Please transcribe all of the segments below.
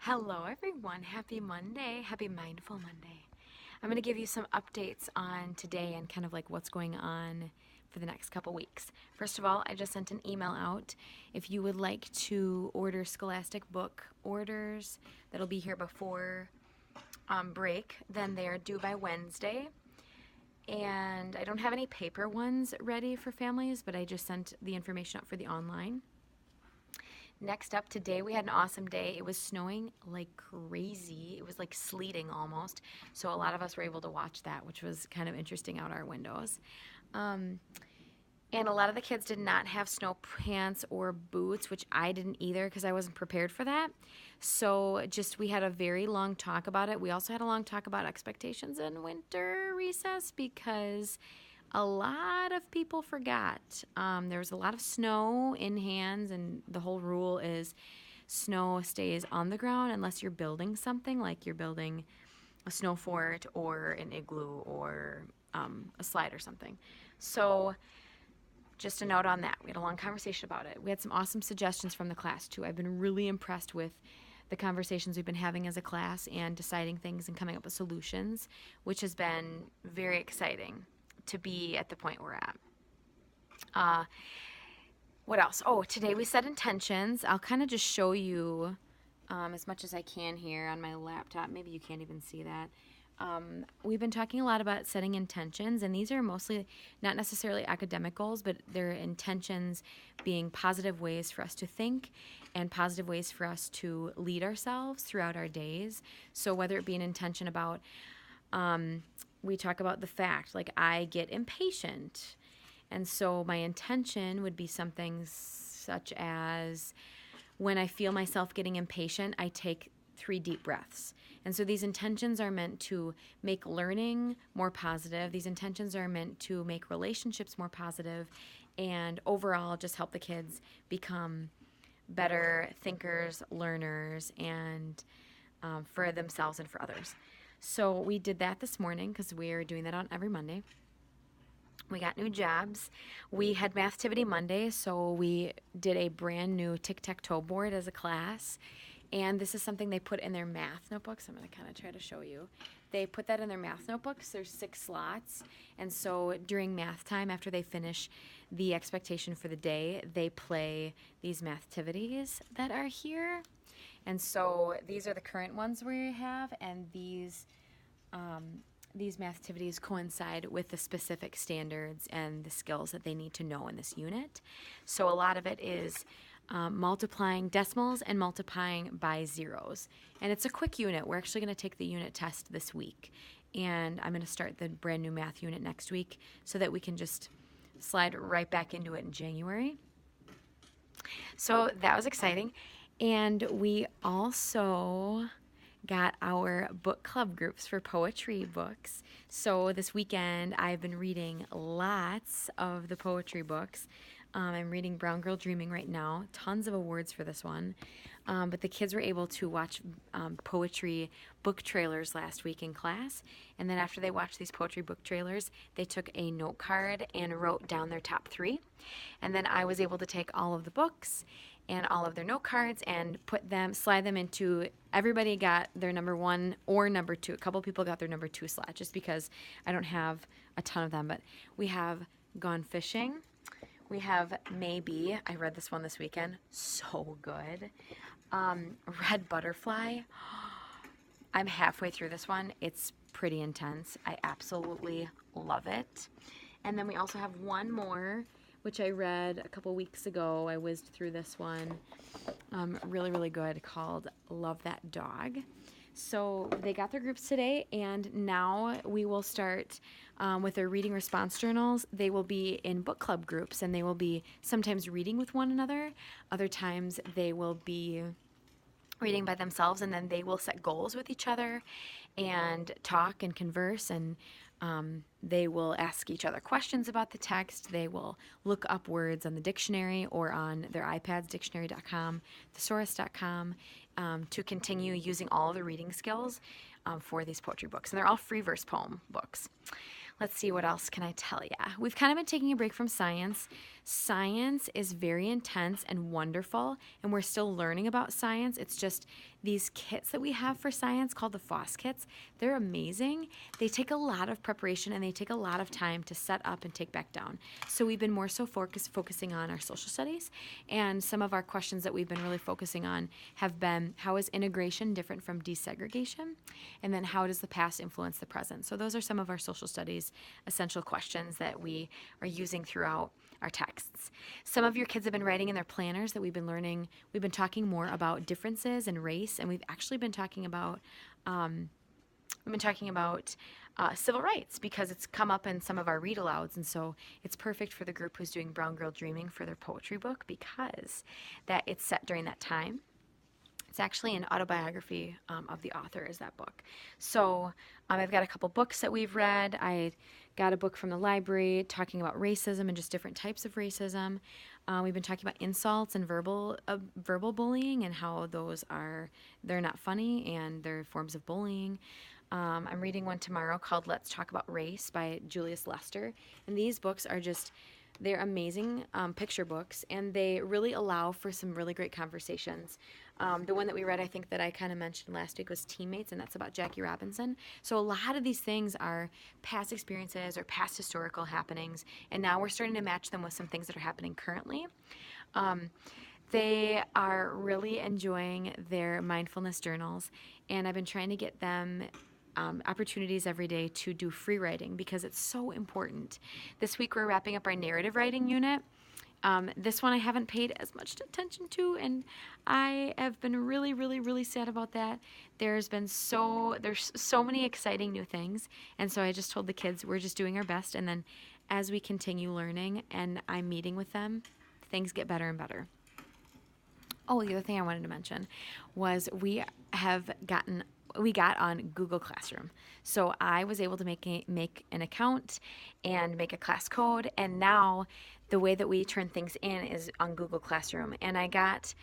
Hello, everyone. Happy Monday. Happy Mindful Monday. I'm going to give you some updates on today and kind of like what's going on for the next couple weeks. First of all, I just sent an email out. If you would like to order Scholastic book orders that'll be here before break, then they are due by Wednesday. And I don't have any paper ones ready for families, but I just sent the information out for the online. Next up, today we had an awesome day. It was snowing like crazy. It was like sleeting almost. So a lot of us were able to watch that, which was kind of interesting out our windows. Um, and a lot of the kids did not have snow pants or boots, which I didn't either because I wasn't prepared for that. So just we had a very long talk about it. We also had a long talk about expectations in winter recess because a lot of people forgot. There was a lot of snow in hands, and the whole rule is snow stays on the ground unless you're building something, like you're building a snow fort or an igloo or a slide or something. So just a note on that. We had a long conversation about it. We had some awesome suggestions from the class, too. I've been really impressed with the conversations we've been having as a class and deciding things and coming up with solutions, which has been very exciting to be at the point we're at. What else? Oh, today we set intentions. I'll kind of just show you as much as I can here on my laptop. Maybe you can't even see that. We've been talking a lot about setting intentions, and these are mostly not necessarily academic goals, but they're intentions being positive ways for us to think and positive ways for us to lead ourselves throughout our days. So whether it be an intention about we talk about the fact, like I get impatient. And so my intention would be something such as when I feel myself getting impatient, I take 3 deep breaths. And so these intentions are meant to make learning more positive. These intentions are meant to make relationships more positive and overall just help the kids become better thinkers, learners, and for themselves and for others. So we did that this morning because we're doing that on every Monday. We got new jobs. We had Mathtivity Monday, so we did a brand new tic-tac-toe board as a class. And this is something they put in their math notebooks. I'm going to kind of try to show you. They put that in their math notebooks. There's 6 slots. And so during math time, after they finish the expectation for the day, they play these Mathtivities that are here. And so these are the current ones we have, and these Mathtivities coincide with the specific standards and the skills that they need to know in this unit. So a lot of it is multiplying decimals and multiplying by zeros. And it's a quick unit. We're actually going to take the unit test this week. And I'm going to start the brand new math unit next week so that we can just slide right back into it in January. So that was exciting. And we also got our book club groups for poetry books. So this weekend I've been reading lots of the poetry books. I'm reading Brown Girl Dreaming right now. Tons of awards for this one. But the kids were able to watch poetry book trailers last week in class. And then after they watched these poetry book trailers, they took a note card and wrote down their top 3. And then I was able to take all of the books and all of their note cards and slide them into, everybody got their number 1 or number 2. A couple people got their number 2 slot just because I don't have a ton of them. But we have Gone Fishing. We have Maybe. I read this one this weekend. So good. Red Butterfly. I'm halfway through this one. It's pretty intense. I absolutely love it. And then we also have one more, which I read a couple weeks ago. I whizzed through this one. Really, really good, called Love That Dog. So they got their groups today, and now we will start with their reading response journals. They will be in book club groups, and they will be sometimes reading with one another. Other times they will be reading by themselves, and then they will set goals with each other and talk and converse, and they will ask each other questions about the text. They will look up words on the dictionary or on their iPads, dictionary.com, thesaurus.com, to continue using all of the reading skills for these poetry books. And they're all free verse poem books. Let's see, what else can I tell you? We've kind of been taking a break from science. Science is very intense and wonderful, and we're still learning about science. It's just these kits that we have for science called the FOSS kits. They're amazing. They take a lot of preparation and they take a lot of time to set up and take back down. So we've been more so focusing on our social studies, and some of our questions that we've been really focusing on have been, how is integration different from desegregation? And then how does the past influence the present? So those are some of our social studies essential questions that we are using throughout our texts. Some of your kids have been writing in their planners that we've been talking more about differences and race, and we've actually been talking about civil rights because it's come up in some of our read alouds, and so it's perfect for the group who's doing Brown Girl Dreaming for their poetry book because that it's set during that time. It's actually an autobiography of the author is that book. So I've got a couple books that we've read. I got a book from the library talking about racism and just different types of racism. We've been talking about insults and verbal bullying and how they're not funny and they're forms of bullying. I'm reading one tomorrow called Let's Talk About Race by Julius Lester. And these books are they're amazing picture books, and they really allow for some really great conversations. The one that we read, I think that I kind of mentioned last week, was Teammates, and that's about Jackie Robinson. So a lot of these things are past experiences or past historical happenings, and now we're starting to match them with some things that are happening currently. They are really enjoying their mindfulness journals, and I've been trying to get them opportunities every day to do free writing because it's so important. This week we're wrapping up our narrative writing unit. This one I haven't paid as much attention to, and I have been really, really, really sad about that. There's so many exciting new things, and so I just told the kids we're just doing our best, and then as we continue learning and I'm meeting with them, things get better and better. Oh, the other thing I wanted to mention was we got on Google Classroom. So I was able to make an account and make a class code, and now the way that we turn things in is on Google Classroom. And I got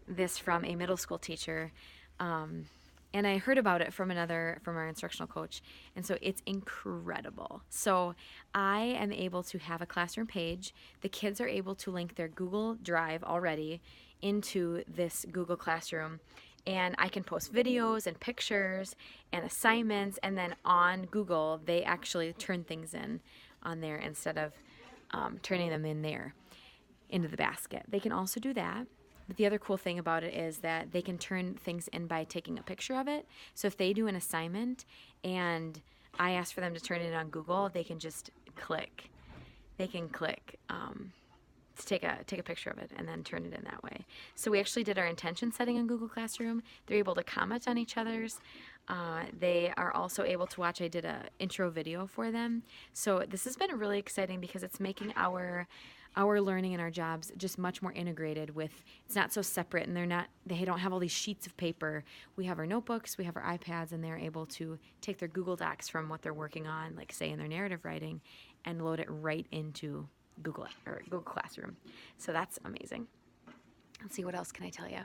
this from a middle school teacher, and I heard about it from our instructional coach, and so it's incredible. So I am able to have a classroom page. The kids are able to link their Google Drive already into this Google Classroom, and I can post videos and pictures and assignments, and then on Google they actually turn things in on there instead of turning them in there into the basket. They can also do that, but the other cool thing about it is that they can turn things in by taking a picture of it. So if they do an assignment and I ask for them to turn it in on Google, they can just click. They can click to take a picture of it and then turn it in that way. So we actually did our intention setting on Google Classroom. They're able to comment on each other's. They are also able to watch. I did a intro video for them. So this has been really exciting because it's making our learning and our jobs just much more integrated with, it's not so separate, and they don't have all these sheets of paper. We have our notebooks, we have our iPads, and they're able to take their Google Docs from what they're working on, like say in their narrative writing, and load it right into Google Classroom. So that's amazing. Let's see, what else can I tell you?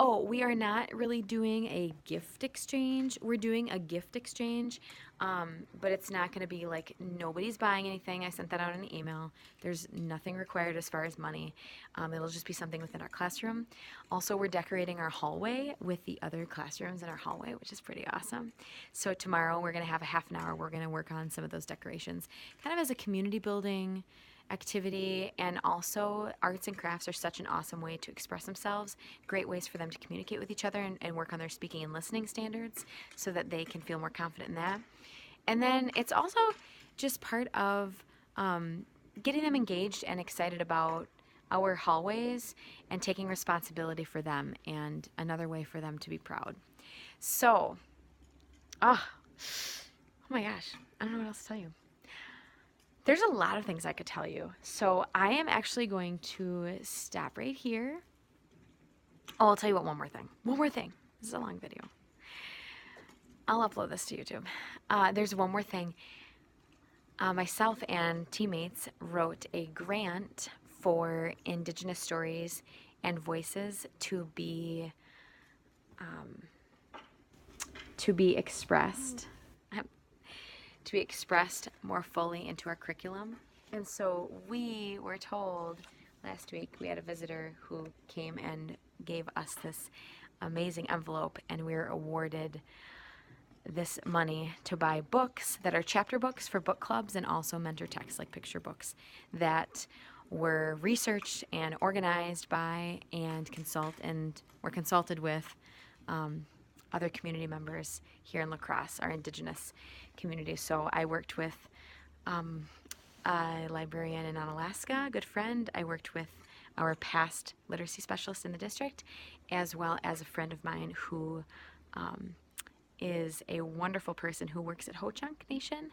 Oh, we are not really doing a gift exchange. We're doing a gift exchange, but it's not going to be like nobody's buying anything. I sent that out in an email. There's nothing required as far as money. It'll just be something within our classroom. Also, we're decorating our hallway with the other classrooms in our hallway, which is pretty awesome. So tomorrow we're going to have a half an hour. We're going to work on some of those decorations, kind of as a community building activity. And also, arts and crafts are such an awesome way to express themselves, great ways for them to communicate with each other and work on their speaking and listening standards so that they can feel more confident in that. And then it's also just part of getting them engaged and excited about our hallways and taking responsibility for them, and another way for them to be proud. So, oh my gosh, I don't know what else to tell you. There's a lot of things I could tell you. So I am actually going to stop right here. Oh, I'll tell you what, one more thing. This is a long video. I'll upload this to YouTube. There's one more thing. Myself and teammates wrote a grant for Indigenous stories and voices to be expressed. to be expressed more fully into our curriculum. And so we were told last week, we had a visitor who came and gave us this amazing envelope, and we were awarded this money to buy books that are chapter books for book clubs, and also mentor texts like picture books that were researched and organized by and were consulted with other community members here in La Crosse, our Indigenous community. So I worked with a librarian in Onalaska, a good friend. I worked with our past literacy specialist in the district, as well as a friend of mine who is a wonderful person who works at Ho-Chunk Nation,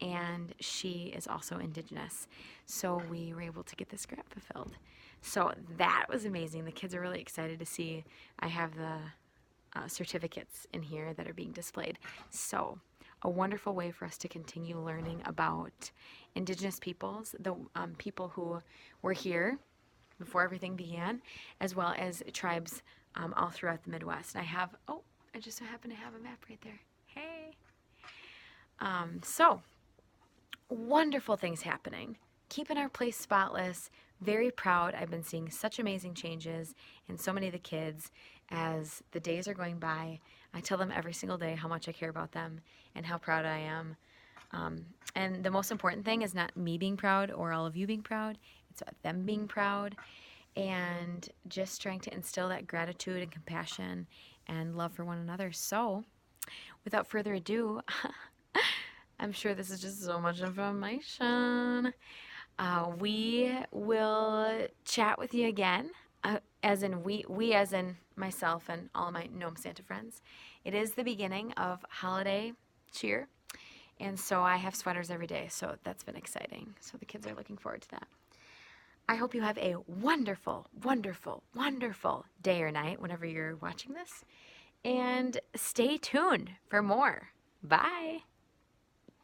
and she is also Indigenous. So we were able to get this grant fulfilled. So that was amazing. The kids are really excited to see. I have the certificates in here that are being displayed. So a wonderful way for us to continue learning about Indigenous peoples, the people who were here before everything began, as well as tribes all throughout the Midwest. And I just so happen to have a map right there. Hey! So, wonderful things happening. Keeping our place spotless. Very proud. I've been seeing such amazing changes in so many of the kids as the days are going by. I tell them every single day how much I care about them and how proud I am. And the most important thing is not me being proud or all of you being proud. It's about them being proud and just trying to instill that gratitude and compassion and love for one another. So, without further ado, I'm sure this is just so much information. We will chat with you again, as in we as in myself and all of my Gnome Santa friends. It is the beginning of holiday cheer, and so I have sweaters every day, so that's been exciting. So the kids are looking forward to that. I hope you have a wonderful, wonderful, wonderful day or night whenever you're watching this, and stay tuned for more. Bye!